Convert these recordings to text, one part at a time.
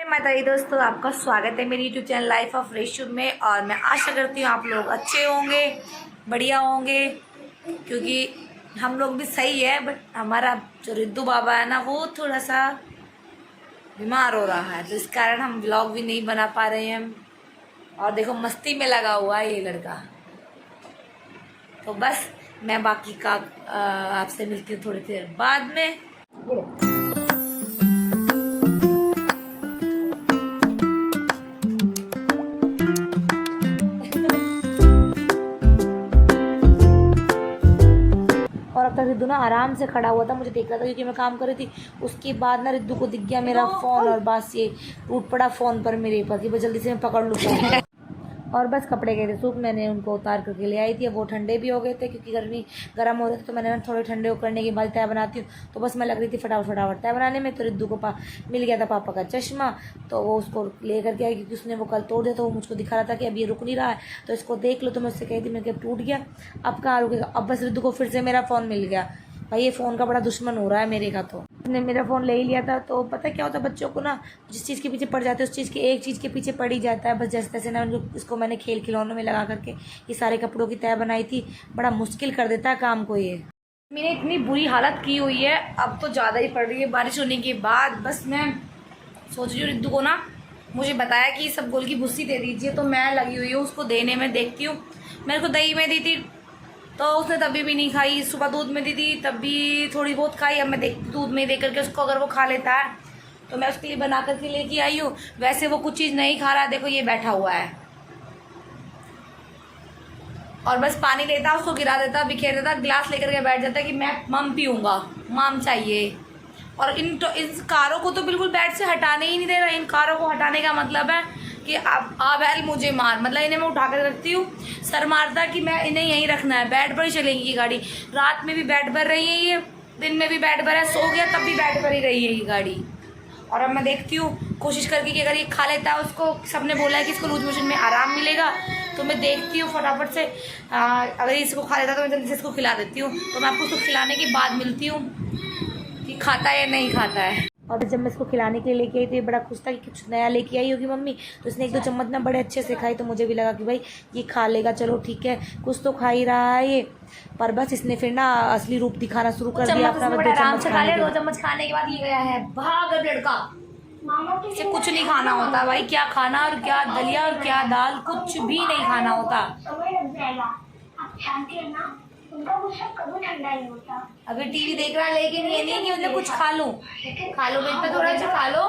माताजी दोस्तों, आपका स्वागत है मेरी YouTube channel life of Reshu में। और मैं आशा करती हूँ आप लोग अच्छे होंगे, बढ़िया होंगे, क्योंकि हम लोग भी सही है। बट हमारा जो रिद्धू बाबा है ना, वो थोड़ा सा बीमार हो रहा है, तो इस कारण हम व्लॉग भी नहीं बना पा रहे हैं। और देखो मस्ती में लगा हुआ है ये लड़का। तो बस मैं बाकी का आपसे मिलती हूँ थोड़ी देर बाद में। और अब तक रिद्धू ना आराम से खड़ा हुआ था, मुझे देख रहा था क्योंकि मैं काम कर रही थी। उसके बाद ना रिद्धू को दिख गया मेरा फ़ोन और बस ये टूट पड़ा फ़ोन पर मेरे पास कि बस जल्दी से मैं पकड़ लूँ फ़ोन। और बस कपड़े गए थे सूख, मैंने उनको उतार करके ले आई थी। अब वो ठंडे भी हो गए थे क्योंकि गर्म हो रहे थे, तो मैंने ना थोड़े ठंडे करने के बाद तय बनाती हूँ। तो बस मैं लग रही थी फटाफट तय बनाने में। तो रिद्धू को मिल गया था पापा का चश्मा, तो वो उसको ले करके आई क्योंकि उसने वो कल तोड़ दिया। तो वो मुझको दिखा रहा था कि अब ये रुक नहीं रहा है, तो इसको देख लो। तो मैं उससे कही थी, मैं क्या टूट गया, अब कहाँ रुकेगा। अब बस रिद्धू को फिर से मेरा फ़ोन मिल गया। भाई ये फ़ोन का बड़ा दुश्मन हो रहा है मेरे का। तो उसने मेरा फ़ोन ले ही लिया था। तो पता क्या होता है बच्चों को ना, जिस चीज़ के पीछे पड़ जाते हैं उस चीज़ के एक चीज़ के पीछे पड़ ही जाता है। बस जैसे तैसे ना इसको मैंने खिलौनों में लगा करके ये सारे कपड़ों की तय बनाई थी। बड़ा मुश्किल कर देता है काम को ये। मैंने इतनी बुरी हालत की हुई है, अब तो ज़्यादा ही पड़ रही है बारिश होने के बाद। बस मैं सोच रही हूँ रिद्धू को ना, मुझे बताया कि सब गोल की भुस्सी दे दीजिए, तो मैं लगी हुई हूँ उसको देने में। देखती हूँ, मेरे को दही में दी थी तो उसने तभी भी नहीं खाई। सुबह दूध में दी थी तब भी थोड़ी बहुत खाई। अब मैं देखती दूध में दे करके उसको, अगर वो खा लेता है तो मैं उसके लिए बना करके लेके आई हूँ। वैसे वो कुछ चीज़ नहीं खा रहा है, देखो ये बैठा हुआ है और बस पानी लेता, उसको गिरा देता, बिखेर देता, गिलास लेकर के बैठ जाता कि मैं मम पीऊँगा, मम चाहिए। और इन कारों को तो बिल्कुल बेड से हटाने ही नहीं दे रहा। इन कारों को हटाने का मतलब है कि अब बैल मुझे मार, मतलब इन्हें मैं उठा कर रखती हूँ, सर मारता कि मैं इन्हें यहीं रखना है। बेड पर ही चलेंगी ये गाड़ी, रात में भी बेड पर रही है ये, दिन में भी बेड पर है, सो गया तब भी बेड पर ही रही है ये गाड़ी। और अब मैं देखती हूँ कोशिश करके कि अगर ये खा लेता है, उसको सबने बोला है कि इसको लूज मोशन में आराम मिलेगा, तो मैं देखती हूँ फटाफट से अगर इसको खा लेता है तो मैं जल्दी से इसको खिला देती हूँ। तो मैं आपको उसको खिलाने के बाद मिलती हूँ कि खाता है या नहीं खाता है। और जब मैं इसको खिलाने के लिए लेके आई तो ये बड़ा खुश था कि कुछ नया लेके आई होगी मम्मी। तो इसने 1-2 चम्मच ना बड़े अच्छे से खाई, तो मुझे भी लगा कि भाई ये खा लेगा, चलो ठीक है, कुछ तो खा ही रहा है ये। पर बस इसने फिर ना असली रूप दिखाना शुरू कर दिया अपना। 2 चम्मच खाने के बाद ये गया है भाग लड़का। इसे कुछ नहीं खाना होता भाई, क्या खाना और क्या दलिया और क्या दाल, कुछ भी नहीं खाना होता। अगर टीवी देख रहा है, लेकिन ये नहीं कि मतलब कुछ खा लो बेटा, थोड़ा सा खा लो।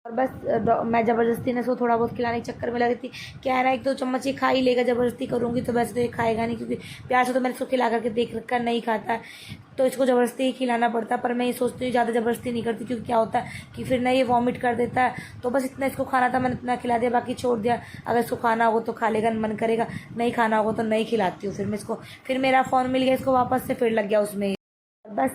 और बस मैं ज़बरदस्ती ने इसको थोड़ा बहुत खिलाने के चक्कर में लगी थी। कह रहा है 1-2 चम्मच ही खा ही लेगा, ज़बरदस्ती करूँगी तो वैसे तो ये खाएगा नहीं, क्योंकि प्यार से तो मैंने इसको खिला करके देख रखा नहीं खाता है, तो इसको ज़बरदस्ती ही खिलाना पड़ता है। पर मैं ये सोचती हूँ ज़्यादा ज़बरदस्ती नहीं करती, क्योंकि क्या होता है कि फिर ना ये वॉमिट कर देता है। तो बस इतना इसको खाना था, मैंने इतना खिला दिया, बाकी छोड़ दिया। अगर इसको खाना होगा तो खा लेगा, मन करेगा, नहीं खाना होगा तो नहीं खिलाती हूँ। फिर मैं इसको, फिर मेरा फ़ोन मिल गया इसको वापस से, फिर लग गया उसमें। बस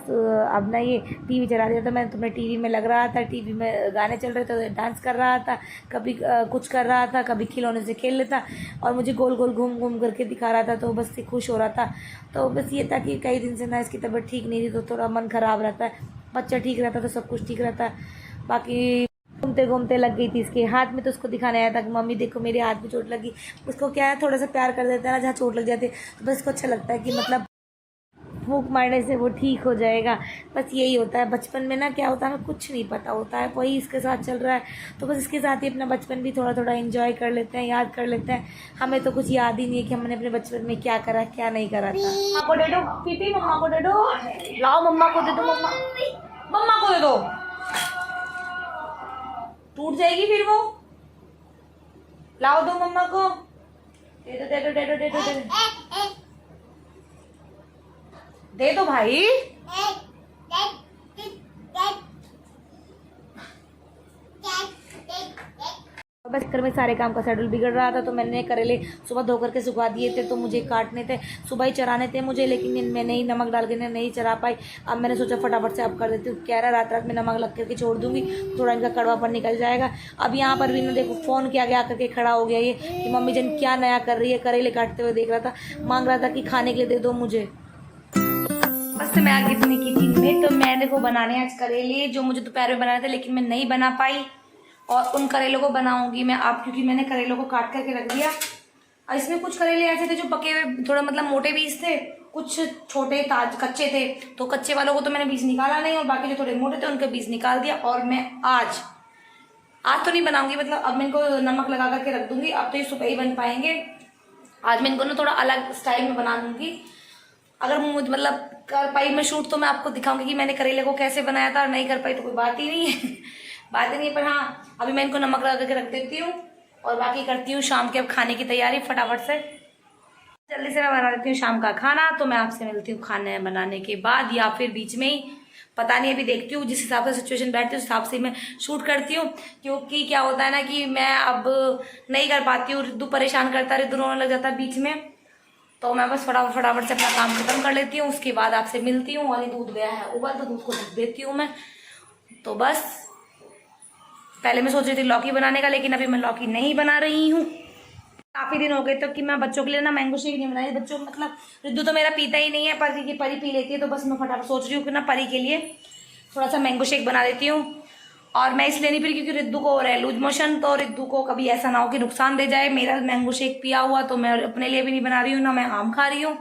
अब ना ये टीवी चला दिया था मैंने, तो मैं टीवी में लग रहा था, टीवी में गाने चल रहे थे, डांस कर रहा था, कभी कुछ कर रहा था, कभी खिलौने से खेल लेता और मुझे गोल गोल घूम घूम करके दिखा रहा था। तो बस ये खुश हो रहा था। तो बस ये था कि कई दिन से ना इसकी तबीयत ठीक नहीं थी, तो थोड़ा मन ख़राब रहता है। बच्चा ठीक रहता तो सब कुछ ठीक रहता है। बाकी घूमते घूमते लग गई थी इसके हाथ में, तो उसको दिखाने आया था कि मम्मी देखो मेरे हाथ में चोट लगी। उसको क्या है, थोड़ा सा प्यार कर देता है ना, जहाँ चोट लग जाती है तो बस इसको अच्छा लगता है कि मतलब फूंक मारने से वो ठीक हो जाएगा। बस यही होता है। बचपन में ना क्या होता है, हमें कुछ नहीं पता होता है, वही इसके साथ चल रहा है, तो बस इसके साथ ही अपना बचपन भी थोड़ा थोड़ा एंजॉय कर लेते हैं, याद कर लेते हैं। हमें तो कुछ याद ही नहीं है कि हमने अपने बचपन में क्या करा क्या नहीं करा था। मम्मा को दे दो पीपी, मम्मा को दे दो, लाओ मम्मा को दे दो, मम्मा को दे दो, टूट जाएगी फिर वो, लाओ दो मम्मा को, दे दो दे दो दे दो दे दो दे दो, दे दो भाई। बस घर में सारे काम का शेड्यूल बिगड़ रहा था, तो मैंने करेले सुबह धो करके सुखा दिए थे, तो मुझे काटने थे, सुबह ही चराने थे मुझे, लेकिन मैंने ही नमक डाल के नहीं चरा पाई। अब मैंने सोचा फटाफट से अब कर देती हूँ। कह रहा रात में नमक लग करके छोड़ दूंगी, थोड़ा इनका कड़वापन निकल जाएगा। अब यहाँ पर भी ना देखो फ़ोन के आगे आकर के खड़ा हो गया ये कि मम्मी जन क्या नया कर रही है। करेले काटते हुए देख रहा था, मांग रहा था कि खाने के लिए दे दो मुझे। बस मैं आ गई अपनी किचन में। तो मैं देखो बनाने आज करेले, जो मुझे दोपहर में बनाए थे लेकिन मैं नहीं बना पाई, और उन करेलों को बनाऊंगी मैं आप, क्योंकि मैंने करेलों को काट करके रख दिया। और इसमें कुछ करेले ऐसे थे जो पके हुए थोड़ा मतलब मोटे बीज थे, कुछ छोटे ताज कच्चे थे, तो कच्चे वालों को तो मैंने बीज निकाला नहीं, और बाकी जो थोड़े मोटे थे उनके बीज निकाल दिया। और मैं आज तो नहीं बनाऊंगी, मतलब अब मैं इनको नमक लगा करके रख दूंगी। अब तो ये सुबह ही बन पाएंगे। आज मैं इनको ना थोड़ा अलग स्टाइल में बना दूंगी। अगर मुझे मतलब कर पाई मैं शूट तो मैं आपको दिखाऊंगी कि मैंने करेले को कैसे बनाया था, और नहीं कर पाई तो कोई बात ही नहीं है बात ही नहीं है। पर हाँ, अभी मैं इनको नमक लगा करके रख देती हूँ, और बाकी करती हूँ शाम के अब खाने की तैयारी फटाफट से। जल्दी से मैं बना देती हूँ शाम का खाना। तो मैं आपसे मिलती हूँ खाने बनाने के बाद, या फिर बीच में ही, पता नहीं, अभी देखती हूँ जिस हिसाब से सिचुएशन बैठती है उस हिसाब से मैं शूट करती हूँ। क्योंकि क्या होता है ना कि मैं अब नहीं कर पाती हूँ, रिद्धू परेशान करता है, रिद्धू रोने लग जाता है बीच में, तो मैं बस फटाफट से अपना काम खत्म कर लेती हूँ। उसके बाद आपसे मिलती हूँ। और ये दूध गया है उबल, तो दूध को ढक देती हूँ मैं। तो बस पहले मैं सोच रही थी लौकी बनाने का, लेकिन अभी मैं लौकी नहीं बना रही हूँ। काफी दिन हो गए तो कि मैं बच्चों के लिए ना मैंगो शेक नहीं बनाई। बच्चों मतलब रिद्धू तो मेरा पीता ही नहीं है, पर की परी पी लेती है, तो बस मैं फटाफट सोच रही हूँ कि ना परी के लिए थोड़ा सा मैंगो शेक बना देती हूँ। और मैं इसलिए नहीं पी क्योंकि रिद्धू को हो रहा है लूज मोशन, तो रिद्धू को कभी ऐसा ना हो कि नुकसान दे जाए मेरा मैंगो शेक पिया हुआ। तो मैं अपने लिए भी नहीं बना रही हूँ, ना मैं आम खा रही हूँ।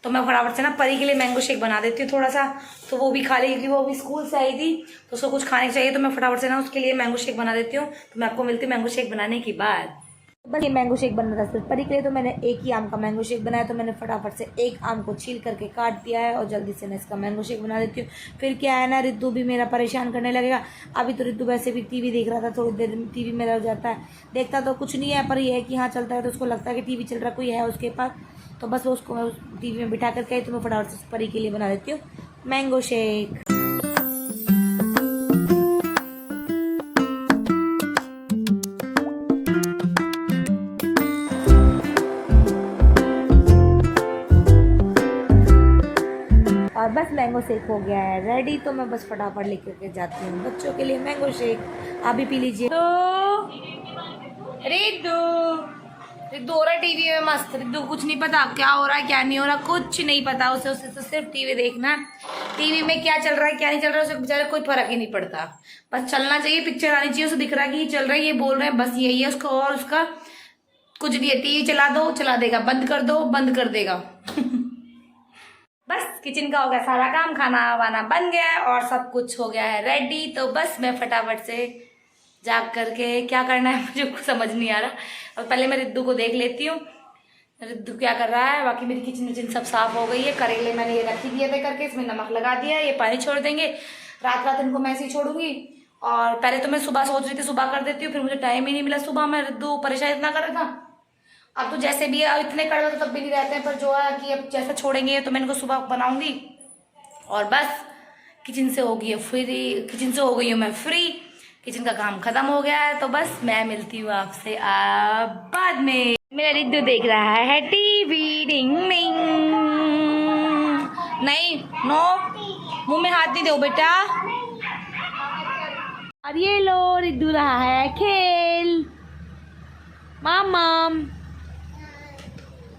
तो मैं फटाफट से ना परी के लिए मैंगो शेक बना देती हूँ थोड़ा सा, तो वो भी खा लेगी, क्योंकि वो भी स्कूल से आई थी तो उसको कुछ खाने चाहिए। तो मैं फटाफट से ना उसके लिए मैंगो शेक बना देती हूँ। तो मैं आपको मिलती हूँ मैंगो शेक बनाने के बाद। बस ये मैंगो शेक बनना था सिर्फ परी के लिए, तो मैंने एक ही आम का मैंगो शेक बनाया। तो मैंने फटाफट से एक आम को छील करके काट दिया है, और जल्दी से मैं इसका मैंगो शेक बना देती हूँ। फिर क्या है ना, रिद्धू भी मेरा परेशान करने लगेगा। अभी तो रिद्धू वैसे भी टीवी देख रहा था, थोड़ी देर टीवी में रह जाता है, देखता तो कुछ नहीं है, पर यह है कि हाँ चलता है तो उसको लगता है कि टीवी चल रहा, कोई है उसके पास। तो बस उसको मैं टीवी में बिठा करके आई, तो मैं फटाफट से परी के लिए बना देती हूँ मैंगो शेक। और बस मैंगो शेक हो गया है रेडी। तो मैं बस फटाफट लेकर के जाती हूँ बच्चों के लिए मैंगो शेक। आप भी पी लीजिए। तो रिद्धू रिद्धू हो रहा है टीवी में मस्त। रिद्धू कुछ नहीं पता क्या हो रहा है क्या नहीं हो रहा, कुछ नहीं पता उसे। उसे तो सिर्फ टीवी देखना, टीवी में क्या चल रहा है क्या नहीं चल रहा है उसे बेचारे कोई फर्क ही नहीं पड़ता। बस चलना चाहिए, पिक्चर आनी चाहिए, उसे दिख रहा है कि ये चल रहा है, ये बोल रहे हैं, बस यही है उसको। और उसका कुछ नहीं है, टीवी चला दो चला देगा, बंद कर दो बंद कर देगा बस किचन का हो गया सारा काम, खाना वाना बन गया है और सब कुछ हो गया है रेडी। तो बस मैं फटाफट से जाग करके क्या करना है मुझे कुछ समझ नहीं आ रहा। और पहले मैं रिद्धू को देख लेती हूँ, रिद्धू क्या कर रहा है। बाकी मेरी किचन विचन सब साफ हो गई है। करेले मैंने ये रखी दिए थे करके, इसमें नमक लगा दिया है, ये पानी छोड़ देंगे। रात इनको मैं ऐसे ही छोड़ूंगी। और पहले तो मैं सुबह सोच रही थी सुबह कर देती हूँ, फिर मुझे टाइम ही नहीं मिला सुबह में, रिद्धू परेशान इतना कर रहा था। अब तो जैसे भी है इतने कड़वे तो तब भी नहीं रहते हैं, पर जो है कि अब जैसा छोड़ेंगे तो मैं इनको सुबह बनाऊंगी। और बस किचन से हो गई है फ्री, किचन से हो गई हूँ मैं फ्री, किचन का काम खत्म हो गया है। तो बस मैं मिलती हूँ आपसे बाद में। मेरा रिद्धू देख रहा है टीवी। डिंग डिंग। नहीं नो, मुंह में हाथ नहीं दो बेटा। और ये लो रिद्धू रहा है खेल। मामाम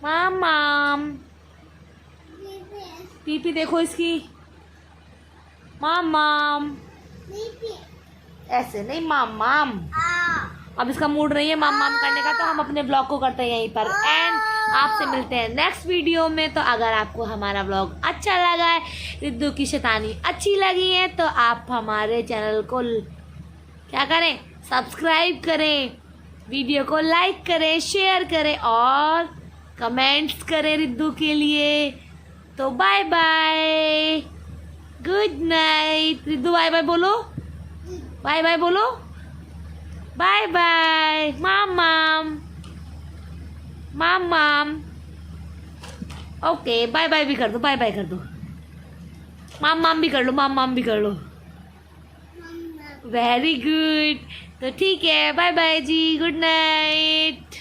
मामाम पीपी देखो इसकी। मामाम ऐसे नहीं मामाम। अब इसका मूड नहीं है मामाम करने का, तो हम अपने ब्लॉग को करते हैं यहीं पर एंड। आपसे मिलते हैं नेक्स्ट वीडियो में। तो अगर आपको हमारा ब्लॉग अच्छा लगा है, रिद्धू की शैतानी अच्छी लगी है, तो आप हमारे चैनल को क्या करें, सब्सक्राइब करें, वीडियो को लाइक करें, शेयर करें और कमेंट्स करें रिद्धू के लिए। तो bye bye, good night. Riddhu bye bye बोलो, बाय बाय बोलो, बाय बाय मामाम मामाम। ओके बाय बाय भी कर दो, बाय बाय कर दो, मामाम भी कर लो, मामाम भी कर लो। Very good. तो ठीक है, बाय बाय जी, गुड नाइट।